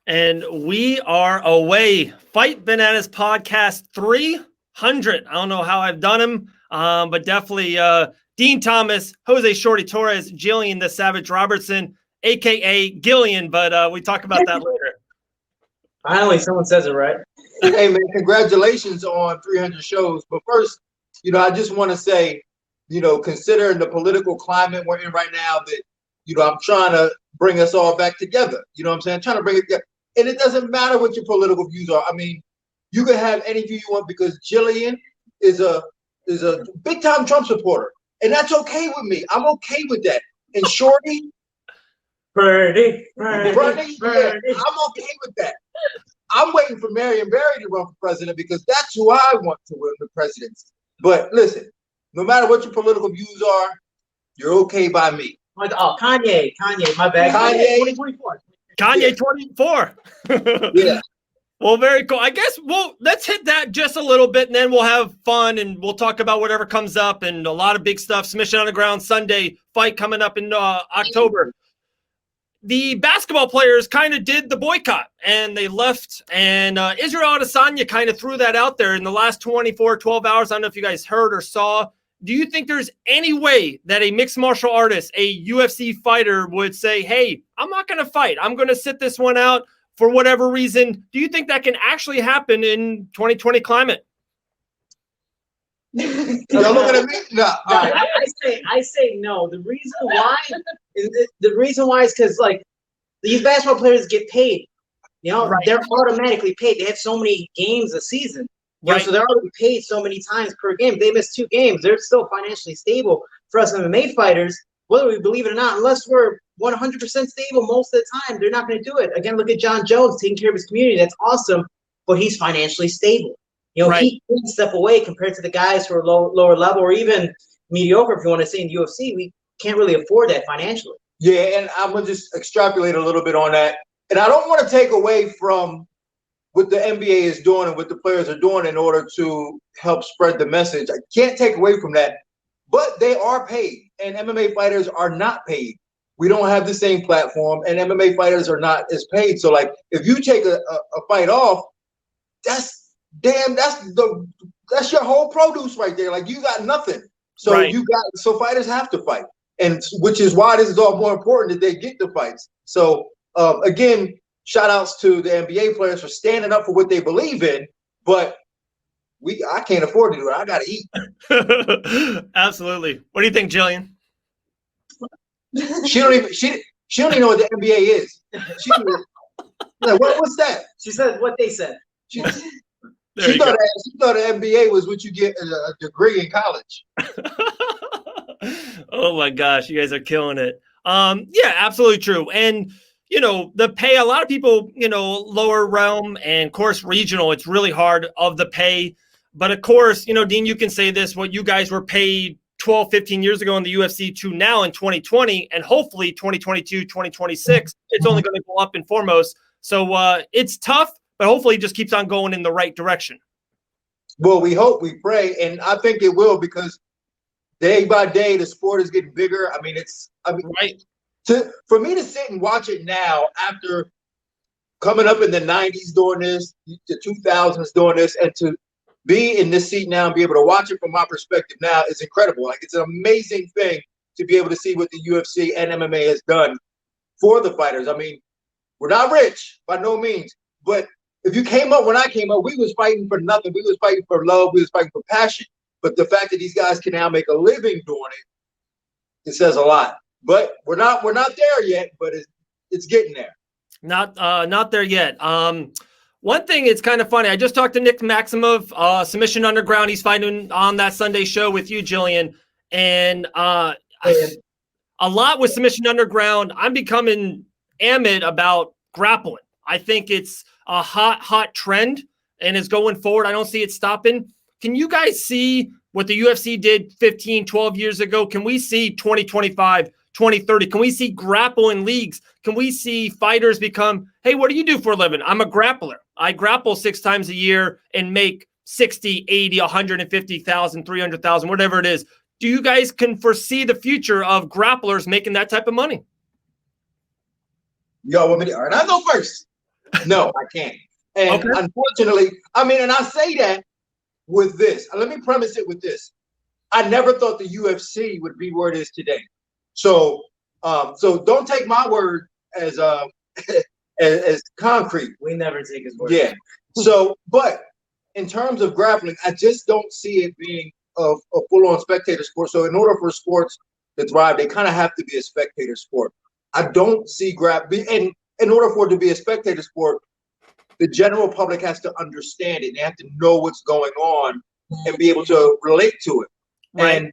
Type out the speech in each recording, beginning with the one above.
And we are away. Fight Bananas podcast 300. I don't know how I've done them, but definitely Dean Thomas, Jose Shorty Torres, Gillian the Savage Robertson, a.k.a. Gillian, but we talk about that later. Finally, someone says it right. Hey, man, congratulations on 300 shows. But first, I just want to say, considering the political climate we're in right now, that, I'm trying to bring us all back together. You know what I'm saying? I'm trying to bring it together. And it doesn't matter what your political views are. I mean, you can have any view you want because Gillian is a big-time Trump supporter. And that's okay with me. I'm okay with that. And Shorty, Pretty. yeah, I'm okay with that. I'm waiting for Marion Barry to run for president because that's who I want to win the presidency. But listen, no matter what your political views are, you're okay by me. Oh, Kanye, my bad. Kanye 2024. Kanye 24. Yeah. Well, very cool. I guess let's hit that just a little bit, and then we'll have fun, and we'll talk about whatever comes up, and a lot of big stuff. Submission Underground Sunday fight coming up in October. The basketball players kind of did the boycott, and they left, and Israel Adesanya kind of threw that out there in the last 12 hours. I don't know if you guys heard or saw. Do you think there's any way that a mixed martial artist, a UFC fighter, would say, hey, I'm not going to fight. I'm going to sit this one out for whatever reason? Do you think that can actually happen in 2020 climate? Y'all looking at me? No. I say no. The reason why is because like these basketball players get paid. Right. They're automatically paid. They have so many games a season. Right. So they're already paid so many times per game. If they miss 2 games, they're still financially stable. For us MMA fighters, whether we believe it or not, unless we're 100% stable most of the time, they're not going to do it. Again, look at John Jones taking care of his community. That's awesome, but he's financially stable. Right. He can step away compared to the guys who are lower level or even mediocre, if you want to say, in the UFC. We can't really afford that financially. Yeah, and I'm going to just extrapolate a little bit on that. And I don't want to take away from what the NBA is doing and what the players are doing in order to help spread the message. I can't take away from that, but they are paid, and MMA fighters are not paid. We don't have the same platform, and MMA fighters are not as paid. So, like, if you take a fight off, that's your whole produce right there. Like, you got nothing. So right. So fighters have to fight, and which is why this is all more important that they get the fights. So again, shout outs to the NBA players for standing up for what they believe in, but I can't afford to do it. I gotta eat. Absolutely. What do you think, Gillian? She don't even know what the NBA is. Like, what's that? She said what they said. She thought the NBA was what you get a degree in college. Oh my gosh, you guys are killing it. Yeah, absolutely true. And the pay, a lot of people, lower realm and of course regional, it's really hard of the pay. But of course, Dean, you can say this, what you guys were paid 12, 15 years ago in the UFC to now in 2020, and hopefully 2022, 2026, it's only going to go up and foremost. So it's tough, but hopefully it just keeps on going in the right direction. Well, we hope, we pray, and I think it will, because day by day the sport is getting bigger. Right. For me to sit and watch it now after coming up in the 90s doing this, the 2000s doing this, and to be in this seat now and be able to watch it from my perspective now is incredible. Like, it's an amazing thing to be able to see what the UFC and MMA has done for the fighters. I mean, we're not rich by no means, but if you came up when I came up, we was fighting for nothing. We was fighting for love. We was fighting for passion. But the fact that these guys can now make a living doing it says a lot. But we're not there yet, but it's getting there. Not there yet. One thing, it's kind of funny. I just talked to Nick Maximov, Submission Underground. He's fighting on that Sunday show with you, Gillian. And a lot with Submission Underground, I'm becoming amid about grappling. I think it's a hot trend and is going forward. I don't see it stopping. Can you guys see what the UFC did 15, 12 years ago? Can we see 2025, 2030? Can we see grappling leagues? Can we see fighters become, hey, what do you do for a living? I'm a grappler. I grapple 6 times a year and make 60, 80, 150,000, 300,000, whatever it is. Do you guys can foresee the future of grapplers making that type of money? Y'all want me to? All right, I'll go first. No, I can't. And unfortunately, I mean, and I say that with this. Let me premise it with this. I never thought the UFC would be where it is today. So, so don't take my word as as concrete. We never take his word. Yeah. So, but in terms of grappling, I just don't see it being a full-on spectator sport. So, in order for sports to thrive, they kind of have to be a spectator sport. I don't see and in order for it to be a spectator sport, the general public has to understand it. They have to know what's going on and be able to relate to it. Right. And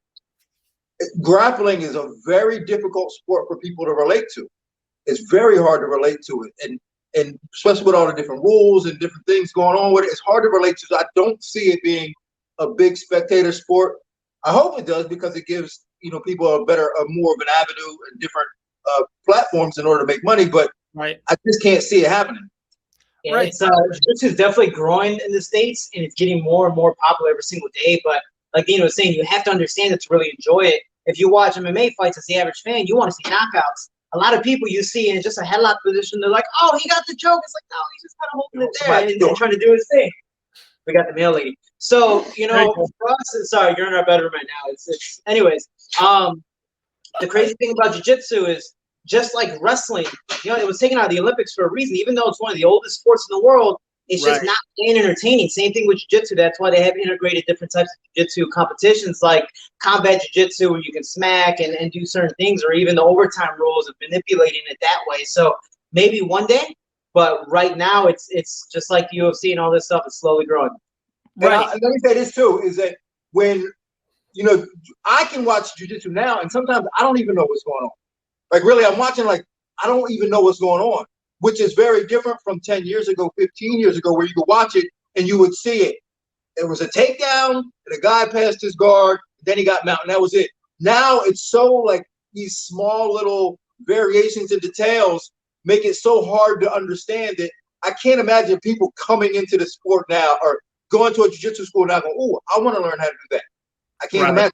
grappling is a very difficult sport for people to relate to. It's very hard to relate to it. And especially with all the different rules and different things going on with it, it's hard to relate to. So I don't see it being a big spectator sport. I hope it does, because it gives, people a more of an avenue and different platforms in order to make money. But I just can't see it happening. Yeah, right. Jiu-jitsu is definitely growing in the States, and it's getting more and more popular every single day. But like Dana was saying, you have to understand it to really enjoy it. If you watch MMA fights as the average fan, you want to see knockouts. A lot of people you see in just a headlock position, they're like, "Oh, he got the choke." It's like, no, he's just kind of holding it there and trying to do his thing. We got the mail lady. So for us, sorry, you're in our bedroom right now. It's anyways. The crazy thing about jiu-jitsu is, just like wrestling, it was taken out of the Olympics for a reason. Even though it's one of the oldest sports in the world, it's just not plain entertaining. Same thing with jiu-jitsu. That's why they have integrated different types of jiu-jitsu competitions, like combat jiu-jitsu, where you can smack and do certain things, or even the overtime rules of manipulating it that way. So maybe one day, but right now it's just like the UFC and all this stuff is slowly growing. Right. And let me say this too, is that when, I can watch jiu-jitsu now, and sometimes I don't even know what's going on. Like, really, I'm watching, I don't even know what's going on, which is very different from 10 years ago, 15 years ago, where you could watch it and you would see it. It was a takedown, and a guy passed his guard, then he got mounted, and that was it. Now it's so, these small little variations and details make it so hard to understand that I can't imagine people coming into the sport now or going to a jiu-jitsu school now going, "Oh, I want to learn how to do that." I can't imagine.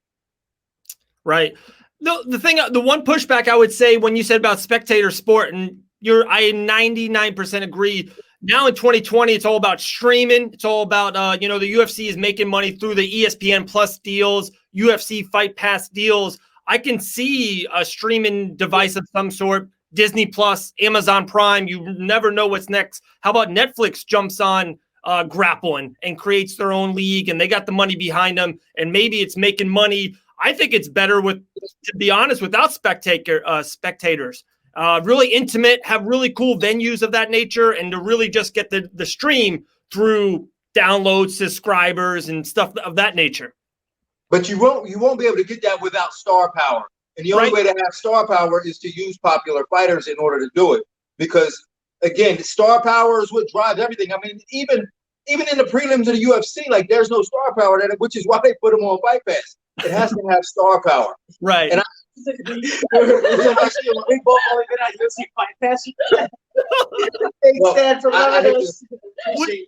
Right. The one pushback I would say when you said about spectator sport, and I 99% agree. Now in 2020, it's all about streaming. It's all about, the UFC is making money through the ESPN Plus deals, UFC Fight Pass deals. I can see a streaming device of some sort, Disney Plus, Amazon Prime. You never know what's next. How about Netflix jumps on grappling and creates their own league, and they got the money behind them, and maybe it's making money. I think it's better to be honest, without spectators. Really intimate, have really cool venues of that nature, and to really just get the stream through downloads, subscribers, and stuff of that nature. But you won't be able to get that without star power. And the only way to have star power is to use popular fighters in order to do it. Because again, star power is what drives everything. I mean, even in the prelims of the UFC, there's no star power in it, which is why they put them on Fight Pass. It has to have star power. Right. And we both only been on UFC Fight Pass. Thanks, Dad, for loving us. We're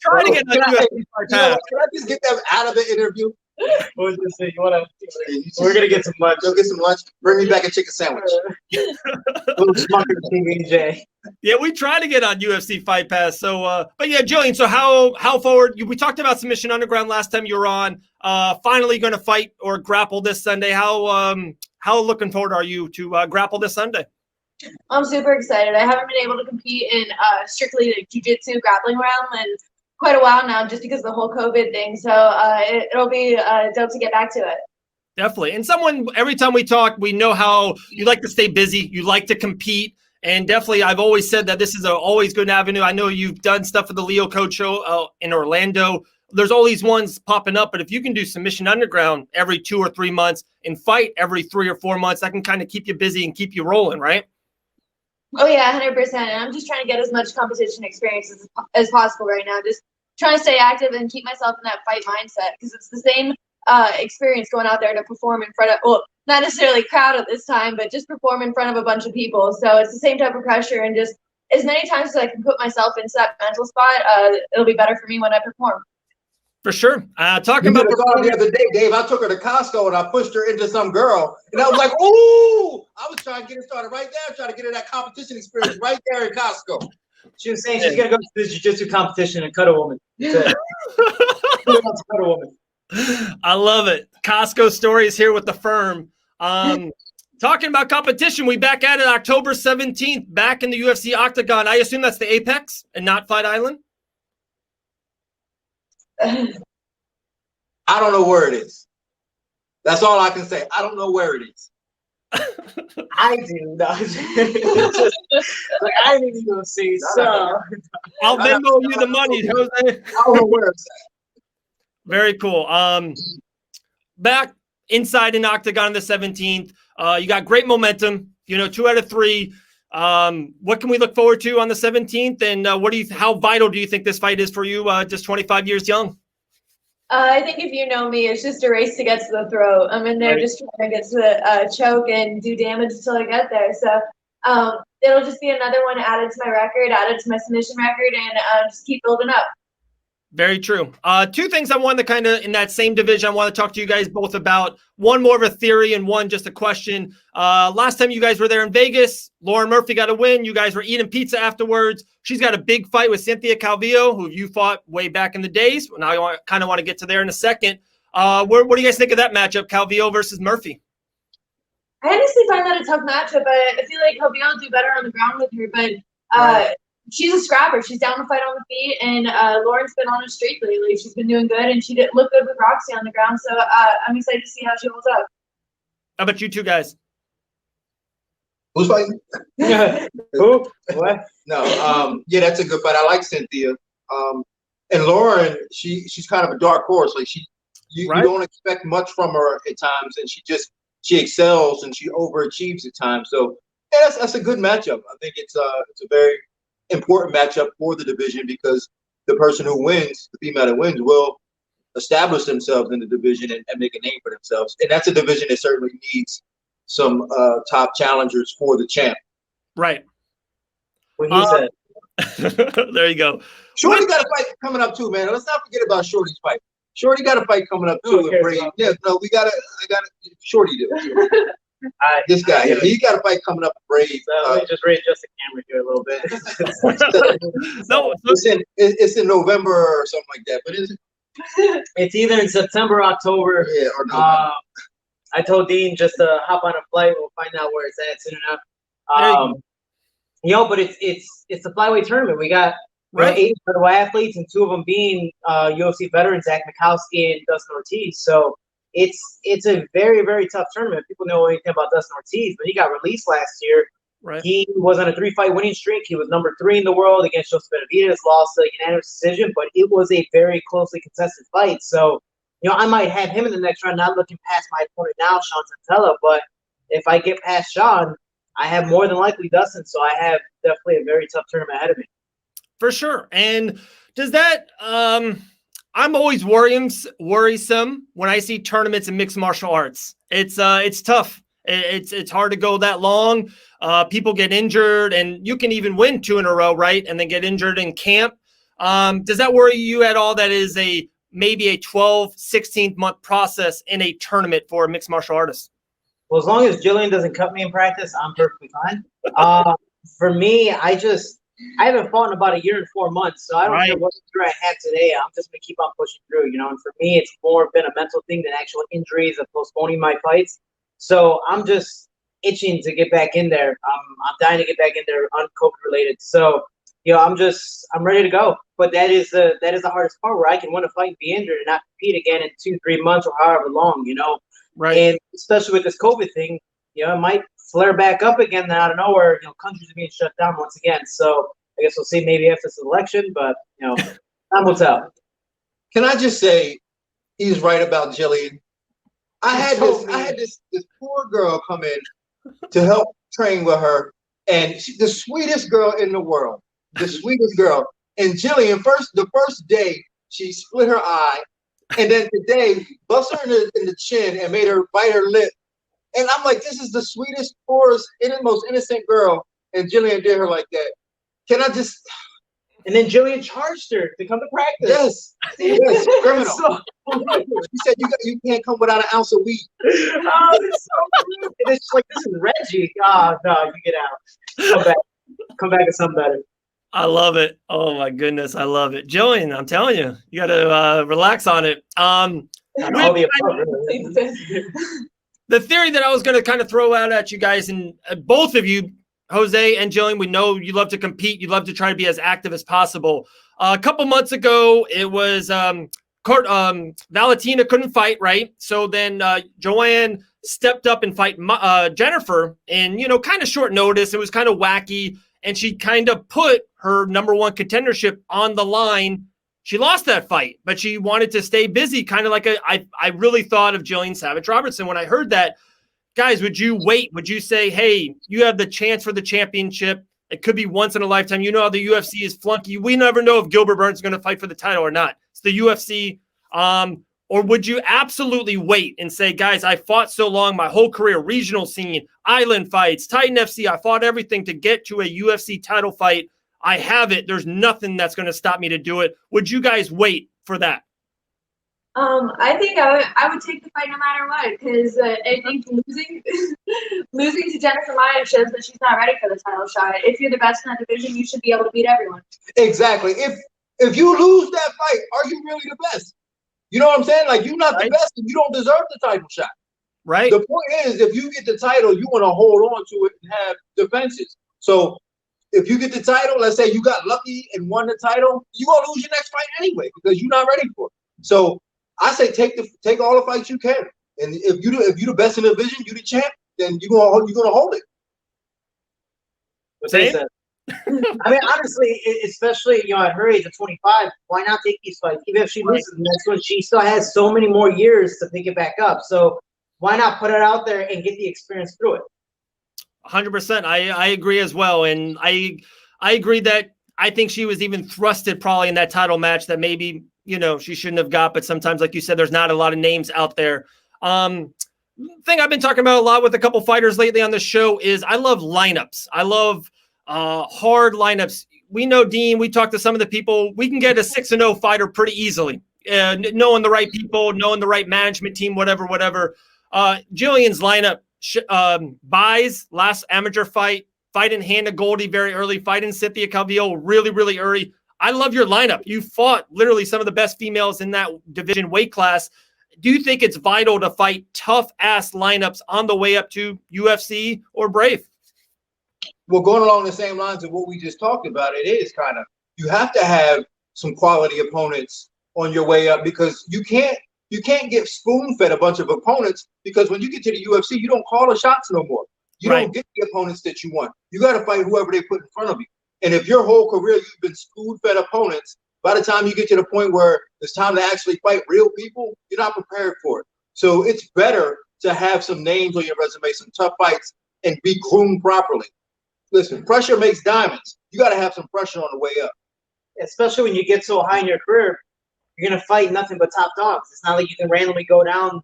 trying to get on UFC Fight Pass. Can I just get them out of the interview? What was this thing? We're gonna get some lunch. Go get some lunch. Bring me back a chicken sandwich. Little smucker PB&J. Yeah, we try to get on UFC Fight Pass. So, but yeah, Gillian. So how forward? We talked about Submission Underground last time you were on. Finally, going to fight or grapple this Sunday. How looking forward are you to grapple this Sunday? I'm super excited. I haven't been able to compete in strictly jiu-jitsu grappling realm in quite a while now, just because of the whole COVID thing. So it'll be dope to get back to it. Definitely. And every time we talk, we know how you like to stay busy. You like to compete. And definitely, I've always said that this is always good avenue. I know you've done stuff for the Leo Code show in Orlando. There's all these ones popping up. But if you can do Submission Underground every 2 or 3 months and fight every 3 or 4 months, that can kind of keep you busy and keep you rolling, right? Oh, yeah, 100%. And I'm just trying to get as much competition experience as possible right now. Just trying to stay active and keep myself in that fight mindset, because it's the same experience going out there to perform in front of, well, not necessarily crowd at this time, but just perform in front of a bunch of people. So it's the same type of pressure, and just as many times as I can put myself into that mental spot, it'll be better for me when I perform. For sure. Talking You about could have saw her the other day, Dave. I took her to Costco and I pushed her into some girl. And I was like, ooh! I was trying to get her started right there, trying to get her that competition experience right there in Costco. She was saying she's gonna go to the jiu-jitsu competition and cut a woman. Cut a woman. I love it. Costco story is here with the firm. Talking about competition, we back at it October 17th, back in the UFC Octagon. I assume that's the Apex and not Fight Island? I don't know where it is. That's all I can say. I don't know where it is. I do. No. Like, I didn't even say so. I'll Venmo you the money, Jose. I don't know where it's at. Very cool. Back inside in Octagon on the 17th. You got great momentum. 2 out of 3. What can we look forward to on the 17th? And how vital do you think this fight is for you? Just 25 years young. I think if you know me, it's just a race to get to the throat. I'm in there just trying to get to the choke and do damage until I get there. So it'll just be another one added to my record, added to my submission record, and just keep building up. Very true. 2 things I wanted to kind of in that same division, I want to talk to you guys both about. One more of a theory and one just a question. Last time you guys were there in Vegas, Lauren Murphy got a win. You guys were eating pizza afterwards. She's got a big fight with Cynthia Calvillo, who you fought way back in the days. Now I kind of want to get to there in a second. What do you guys think of that matchup, Calvillo versus Murphy? I honestly find that a tough matchup. I feel like Calvillo will do better on the ground with her, but she's a scrapper. She's down to fight on the feet, and Lauren's been on a streak lately. She's been doing good, and she did look good with Roxy on the ground. So I'm excited to see how she holds up. How about you 2 guys? Who's fighting? Who? What? No. Yeah, that's a good fight. I like Cynthia. And Lauren, she's kind of a dark horse. Like you don't expect much from her at times, and she excels and she overachieves at times. So yeah, that's a good matchup. I think it's a very important matchup for the division because the person who wins, the female that wins, will establish themselves in the division and make a name for themselves. And that's a division that certainly needs some top challengers for the champ. Right. What he said. There you go. Shorty got a fight coming up too, man. Let's not forget about Shorty's fight. Shorty got a fight coming up too. Yeah, no, I got Shorty do. This guy, he got a fight coming up. Brave. Let me just readjust the camera here a little bit. No, it's in November or something like that. But is it? It's either in September, October. Yeah, or November. I told Dean just to hop on a flight. We'll find out where it's at soon enough. But it's the flyweight tournament. We got 8 incredible athletes, and 2 of them being UFC veterans, Zach Mikowski and Dustin Ortiz. So it's a very, very tough tournament. People know anything about Dustin Ortiz, but he got released last year. Right. He was on a 3-fight winning streak. He was number 3 in the world against Joseph Benavidez, lost a unanimous decision, but it was a very closely contested fight. So, I might have him in the next round, not looking past my opponent now, Sean Santella, but if I get past Sean, I have more than likely Dustin, so I have definitely a very tough tournament ahead of me. For sure. And does that I'm always worrisome when I see tournaments in mixed martial arts. It's tough. It's hard to go that long. People get injured, and you can even win 2 in a row, right? And then get injured in camp. Does that worry you at all? That is maybe a 12, 16-month process in a tournament for a mixed martial artist. Well, as long as Gillian doesn't cut me in practice, I'm perfectly fine. For me, I haven't fought in about 1 year and 4 months, so I don't care what injury I have today. I'm just going to keep on pushing through, And for me, it's more been a mental thing than actual injuries of postponing my fights. So I'm just itching to get back in there. I'm dying to get back in there un-COVID related. So, I'm ready to go. But that is the hardest part, where I can win a fight and be injured and not compete again in 2-3 months or however long, Right. And especially with this COVID thing, it might flare back up again out of nowhere. Countries are being shut down once again. So I guess we'll see maybe after this election, but time will tell. Can I just say he's right about Gillian? I had this poor girl come in to help train with her, and she's the sweetest girl in the world. The sweetest girl. And Gillian, the first day, she split her eye, and then today bust her in the chin and made her bite her lip. And I'm like, this is the sweetest, poorest, most innocent girl, and Gillian did her like that. Can I just? And then Gillian charged her to come to practice. Yes, criminal. So, She said you can't come without an ounce of weed. oh, it's so rude. And it's like, this is Reggie. Oh, no, you get out. Come back to something better. I love it. Oh my goodness, I love it, Jillian. I'm telling you, you got to relax on it. The theory that I was going to kind of throw out at you guys, and both of you, Jose and Jillian, we know you love to compete. You love to try to be as active as possible. A couple months ago, it was Valentina couldn't fight, right? So then Joanne stepped up and fight Jennifer, and kind of short notice. It was kind of wacky, and she kind of put her number one contendership on the line. She lost that fight, but she wanted to stay busy, kind of like I really thought of Gillian Savage Robertson when I heard that. Guys, would you wait? Would you say, hey, you have the chance for the championship? It could be once in a lifetime. You know how the UFC is flunky. We never know if Gilbert Burns is going to fight for the title or not. It's the UFC. Or would you absolutely wait and say, guys, I fought so long, my whole career, regional scene, island fights, Titan FC, I fought everything to get to a UFC title fight. I have it. There's nothing that's going to stop me to do it. Would you guys wait for that? I think I would take the fight no matter what, because I think losing to Jennifer Maia shows that she's not ready for the title shot. If you're the best in that division, you should be able to beat everyone. Exactly. If you lose that fight, are you really the best? You know what I'm saying? Like, you're not the best, and you don't deserve the title shot. Right. The point is, if you get the title, you want to hold on to it and have defenses. So if you get the title, let's say you got lucky and won the title, you're going to lose your next fight anyway because you're not ready for it. So I say take all the fights you can. And if you're the best in the division, you're the champ, then you're gonna hold it. Same. I mean, honestly, especially at her age of 25, why not take these fights? Even if she loses the next one, she still has so many more years to pick it back up. So why not put it out there and get the experience through it? 100%. I agree as well, and I agree that I think she was even thrusted probably in that title match that maybe she shouldn't have got. But sometimes, like you said, there's not a lot of names out there. Thing I've been talking about a lot with a couple fighters lately on the show is I love lineups. I love hard lineups. We know, Dean, we talked to some of the people. We can get a 6-0 fighter pretty easily, knowing the right people, knowing the right management team, whatever. Gillian's lineup, buys last amateur fight in Hannah Goldie very early, fight in Cynthia Calvillo really, really early. I love your lineup. You fought literally some of the best females in that division weight class. Do you think it's vital to fight tough-ass lineups on the way up to UFC or Brave? Well, going along the same lines of what we just talked about, it is kind of, you have to have some quality opponents on your way up because you can't get spoon-fed a bunch of opponents because when you get to the UFC, you don't call the shots no more. You don't get the opponents that you want. You got to fight whoever they put in front of you. And if your whole career you've been spoon-fed opponents, by the time you get to the point where it's time to actually fight real people, you're not prepared for it. So it's better to have some names on your resume, some tough fights, and be groomed properly. Listen, pressure makes diamonds. You got to have some pressure on the way up. Especially when you get so high in your career, you're going to fight nothing but top dogs. It's not like you can randomly go down,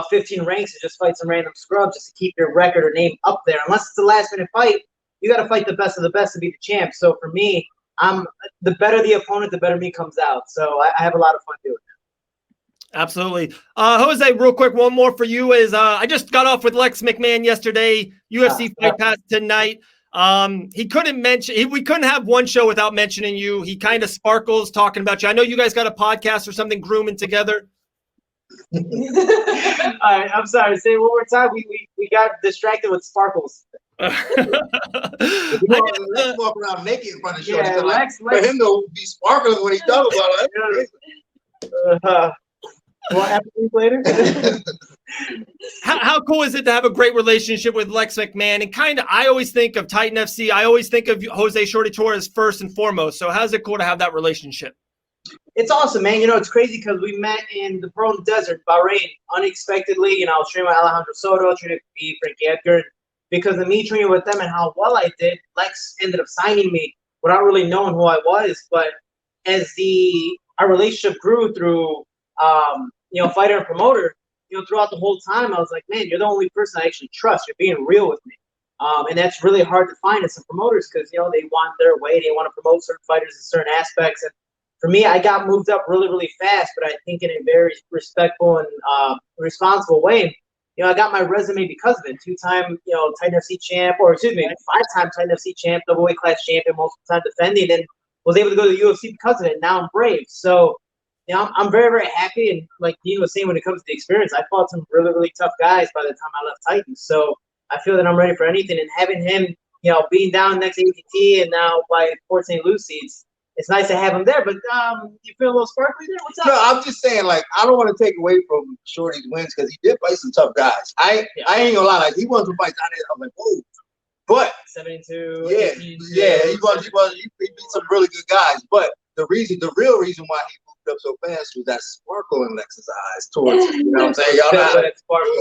15 ranks and just fight some random scrub just to keep your record or name up there. Unless it's a last-minute fight, you got to fight the best of the best to be the champ. So for me, the better the opponent, the better me comes out. So I have a lot of fun doing that. Absolutely. Jose, real quick, one more for you is I just got off with Lex McMahon yesterday, UFC Fight Pass tonight. We couldn't have one show without mentioning you. He kind of sparkles talking about you. I know you guys got a podcast or something grooming together. All right, I'm sorry. Say it one more time. We got distracted with sparkles. Let's walk around naked in front of Shorty. Yeah, Lex. For him to be sparkling when he talks about it. Want apples later? How cool is it to have a great relationship with Lex McMahon? And I always think of Titan FC. I always think of Jose Shorty Torres first and foremost. So how's it cool to have that relationship? It's awesome, man. It's crazy because we met in the Pearl Desert, Bahrain, unexpectedly. I was training with Alejandro Soto, training with Frankie Edgar. Because of me training with them and how well I did, Lex ended up signing me without really knowing who I was. But as our relationship grew through, fighter and promoter, throughout the whole time, I was like, man, you're the only person I actually trust. You're being real with me. And that's really hard to find in some promoters because, you know, they want their way. They want to promote certain fighters in certain aspects. And for me, I got moved up really, really fast, but I think in a very respectful and responsible way. You know, I got my resume because of it. 2-time, you know, Titan FC champ, or excuse me, 5-time Titan FC champ, double weight class champion, multiple time defending, and was able to go to the UFC because of it. Now I'm brave. So, you know, I'm very, very happy. And like Dean was saying, when it comes to the experience, I fought some really, really tough guys by the time I left Titans. So I feel that I'm ready for anything. And having him, you know, being down next to ATT and now by Port St. Lucie, it's nice to have him there. But you feel a little sparkly there? What's up? No, I'm just saying, like, I don't want to take away from Shorty's wins because he did fight some tough guys. I ain't gonna lie, like he won some fights out there. I'm like, oh, but 72. yeah, 18, he beat some really good guys. But the real reason why he moved up so fast was that sparkle in Lex's eyes towards him. You know what I'm saying? Y'all know that sparkle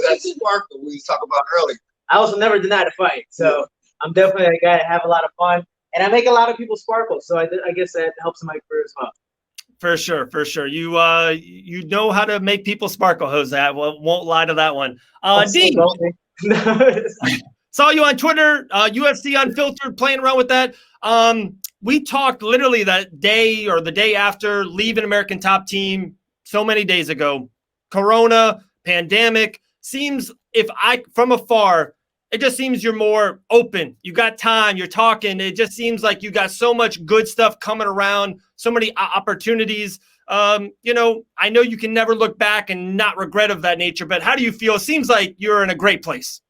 we was talking about earlier. I also never denied a fight, so I'm definitely a guy to have a lot of fun, and I make a lot of people sparkle. So I guess that helps in my career as well. For sure, for sure. You know how to make people sparkle, Jose. I won't lie to that one. Dean, saw you on Twitter, UFC Unfiltered, playing around with that. We talked literally that day or the day after leaving American Top Team so many days ago. Corona, pandemic. Seems from afar, it just seems you're more open. You got time. You're talking. It just seems like you got so much good stuff coming around, so many opportunities. You know, I know you can never look back and not regret of that nature, but how do you feel? It seems like you're in a great place.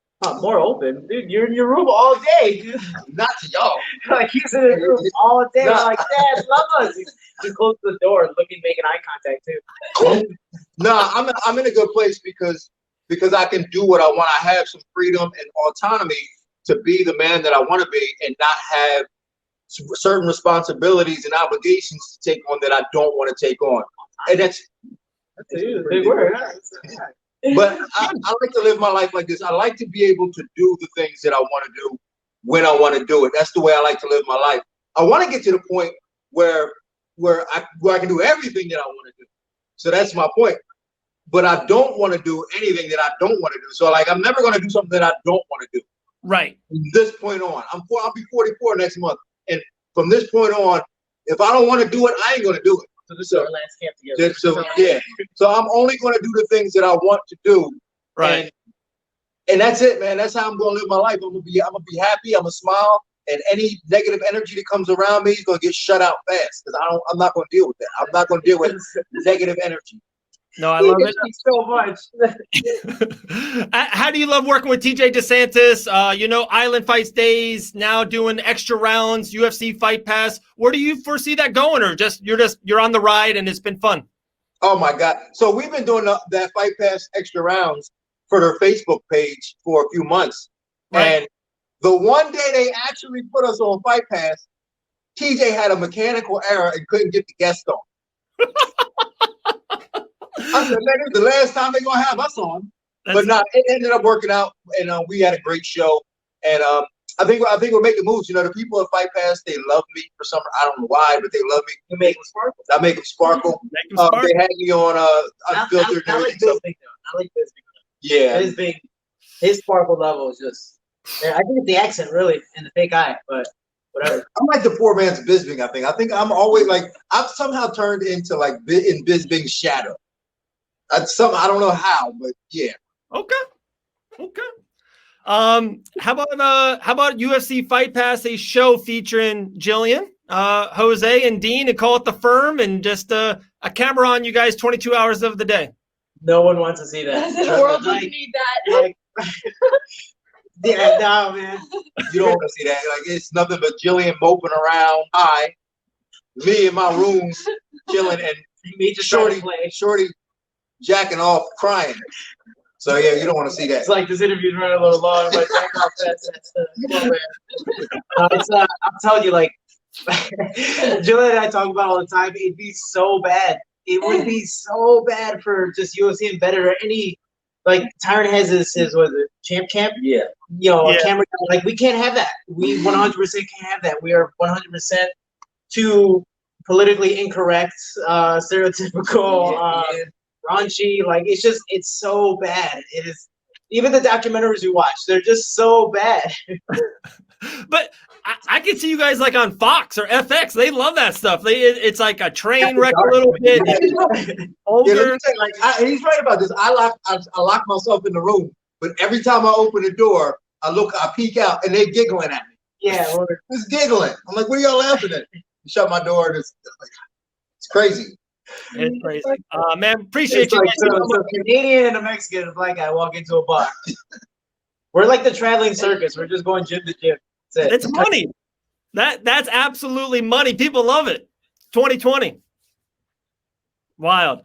More open, dude. You're in your room all day, dude. Not to y'all. Like he's in his room all day. Like, Dad, love us. He's close to the door, making eye contact too. No, I'm in a good place because I can do what I want. I have some freedom and autonomy to be the man that I want to be and not have certain responsibilities and obligations to take on that I don't want to take on. And that's a big word. But I like to live my life like this. I like to be able to do the things that I want to do when I want to do it. That's the way I like to live my life. I want to get to the point where I can do everything that I want to do. So that's my point. But I don't want to do anything that I don't want to do. So like I'm never going to do something that I don't want to do. Right. From this point on, I'll be 44 next month, and from this point on, if I don't want to do it, I ain't going to do it. So this is our last camp together. So I'm only going to do the things that I want to do. Right. And that's it, man. That's how I'm going to live my life. I'm gonna be happy. I'm gonna smile, and any negative energy that comes around me is going to get shut out fast because I'm not going to deal with that. I'm not going to deal with negative energy. No, I love it so much. How do you love working with TJ DeSantis? You know, Island Fights Days, now doing extra rounds, UFC Fight Pass. Where do you foresee that going, or you're on the ride and it's been fun? Oh my God! So we've been doing that Fight Pass extra rounds for their Facebook page for a few months, right. And the one day they actually put us on Fight Pass, TJ had a mechanical error and couldn't get the guest on. I said, man, this is the last time they're gonna have us on. But no, it ended up working out, and we had a great show. And I think we're making moves. You know, the people at Fight Pass, they love me for some. I don't know why, but they love me. You make them sparkle. I make them sparkle. They had me on Unfiltered. I like Bisbing. I like Bisbing. Yeah, Bisbing. His sparkle level is just. I think it's the accent really and the fake eye, but. Whatever. I'm like the poor man's Bisbing. I think I'm always like I've somehow turned into like in Bisbing's shadow. I don't know how, but yeah. Okay. How about UFC Fight Pass, a show featuring Gillian, Jose, and Dean, and call it The Firm, and just a camera on you guys 22 hours of the day. No one wants to see that. The world doesn't need that. Yeah, no, man. You don't want to see that. Like it's nothing but Gillian moping around. Me in my room chilling, and me just Shorty jacking off, crying. So yeah, you don't want to see that. It's like this interview's running a little long, but jack off I'm telling you, like Julian and I talk about all the time. It'd be so bad. It would be so bad for just UFC and better any like Tyron has his was it champ camp? Yeah. You know, a camera like we can't have that. We 100% can't have that. We are 100% too politically incorrect, stereotypical. Raunchy, like it's so bad. It is. Even the documentaries we watch, they're just so bad. But I can see you guys like on Fox or FX. They love that stuff. It's like a train wreck a little bit. Older. He's right about this. I lock myself in the room, but every time I open the door, I peek out, and they're giggling at me. Yeah, it's giggling. I'm like, what are y'all laughing at? Shut my door, and it's crazy. It's crazy. Man, appreciate you. Like, so Canadian and a Mexican and a black guy walk into a bar. We're like the traveling circus. We're just going gym to gym. That's it. It's money. That's absolutely money. People love it. 2020. Wild.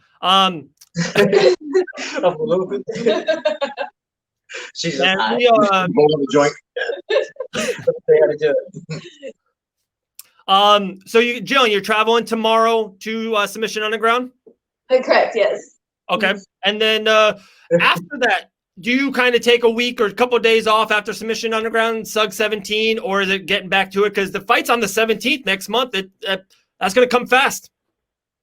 She's man, high. The joint. So Jillian, you're traveling tomorrow to Submission Underground? Correct, yes. Okay. And then after that, do you kind of take a week or a couple of days off after Submission Underground, Sug 17, or is it getting back to it? Because the fight's on the 17th next month. That's going to come fast.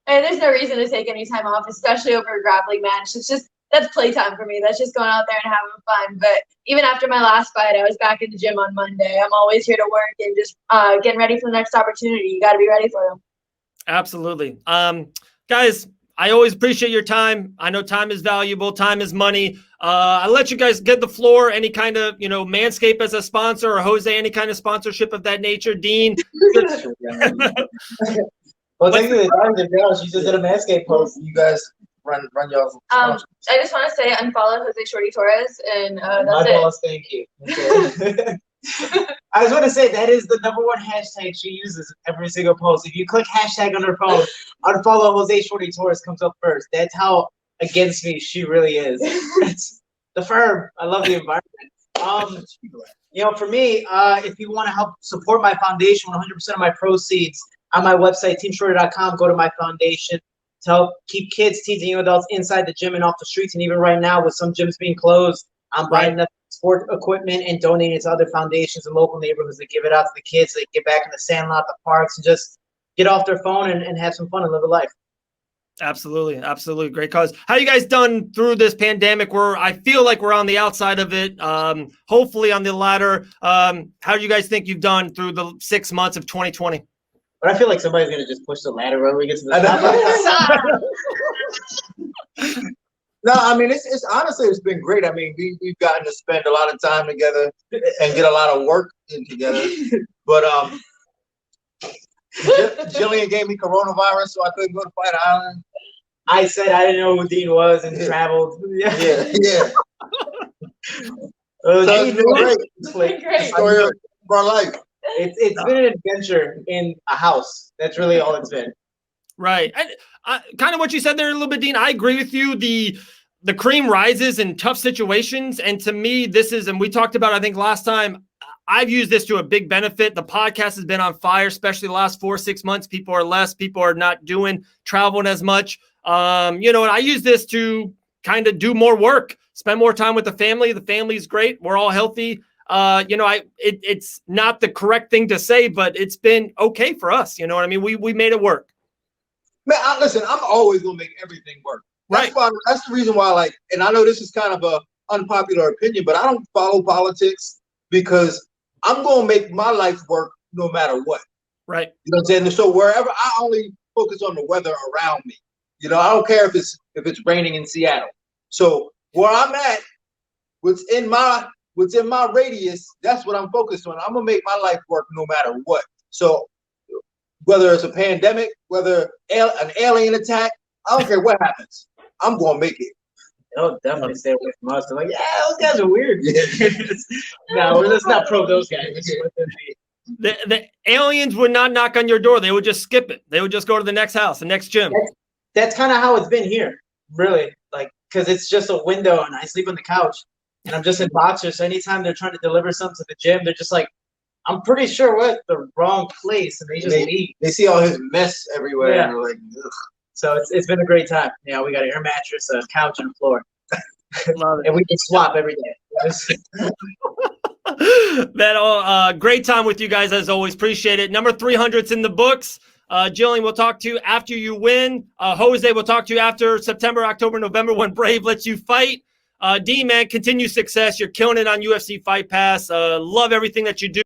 And there's no reason to take any time off, especially over a grappling match. It's just, that's playtime for me. That's just going out there and having fun. But even after my last fight, I was back in the gym on Monday. I'm always here to work and just getting ready for the next opportunity. You got to be ready for them. Absolutely. Guys, I always appreciate your time. I know time is valuable. Time is money. I let you guys get the floor. Any kind of, Manscaped as a sponsor, or Jose, any kind of sponsorship of that nature. Dean. Well, thank you. She just did a Manscaped post. You guys run y'all's. I just want to say unfollow Jose Shorty Torres, and that's my it. boss, thank you. I just want to say that is the #1 hashtag she uses every single post. If you click hashtag on her phone, unfollow Jose Shorty Torres comes up first. That's how against me she really is. It's the firm. I love the environment. For me, if you want to help support my foundation, 100% of my proceeds on my website, teamshorty.com, go to my foundation to help keep kids, teens, and young adults inside the gym and off the streets. And even right now, with some gyms being closed, I'm buying enough sport equipment and donating it to other foundations and local neighborhoods to give it out to the kids so they can get back in the sandlot, the parks, and just get off their phone and have some fun and live a life. Absolutely. Absolutely. Great cause. How you guys done through this pandemic where I feel like we're on the outside of it, hopefully on the ladder? How do you guys think you've done through the 6 months of 2020? But I feel like somebody's going to just push the ladder when we get to the top. No, I mean, it's honestly, it's been great. I mean, we've gotten to spend a lot of time together and get a lot of work in together. But Gillian gave me coronavirus, so I couldn't go to Fight Island. I said I didn't know who Dean was and traveled. Yeah. So it's been great. It's like the story of our life. It's been an adventure in a house. That's really all it's been. Right. I kind of what you said there a little bit, Dean. I agree with you. The cream rises in tough situations. And to me, this is, and we talked about, I think last time, I've used this to a big benefit. The podcast has been on fire, especially the last 4 or 6 months. People are not traveling as much. And I use this to kind of do more work, spend more time with the family. The family's great. We're all healthy. It's not the correct thing to say, but it's been okay for us. You know what I mean? We made it work. Man, listen, I'm always going to make everything work. That's why, that's the reason why, and I know this is kind of a unpopular opinion, but I don't follow politics because I'm going to make my life work no matter what. Right. You know what I'm saying? So wherever, I only focus on the weather around me. I don't care if it's raining in Seattle. So where I'm at, what's in my radius, that's what I'm focused on. I'm going to make my life work no matter what. So whether it's a pandemic, whether an alien attack, I don't care what happens. I'm going to make it. They'll definitely stay away from us. They're like, yeah, those guys are weird. No, let's not probe those guys. The aliens would not knock on your door. They would just skip it. They would just go to the next house, the next gym. That's kind of how it's been here, really. Because it's just a window and I sleep on the couch and I'm just in boxers. So anytime they're trying to deliver something to the gym, they're just like, I'm pretty sure we're at the wrong place, and they just leave. They see all his mess everywhere, and they're like, ugh. So it's been a great time. Yeah, we got an air mattress, a couch, and a floor. Love it. And we can swap every day. Great time with you guys as always. Appreciate it. Number 300's in the books. Gillian, we'll talk to you after you win. Jose, we'll talk to you after September, October, November when Brave lets you fight. D, man, continue success. You're killing it on UFC Fight Pass. Love everything that you do.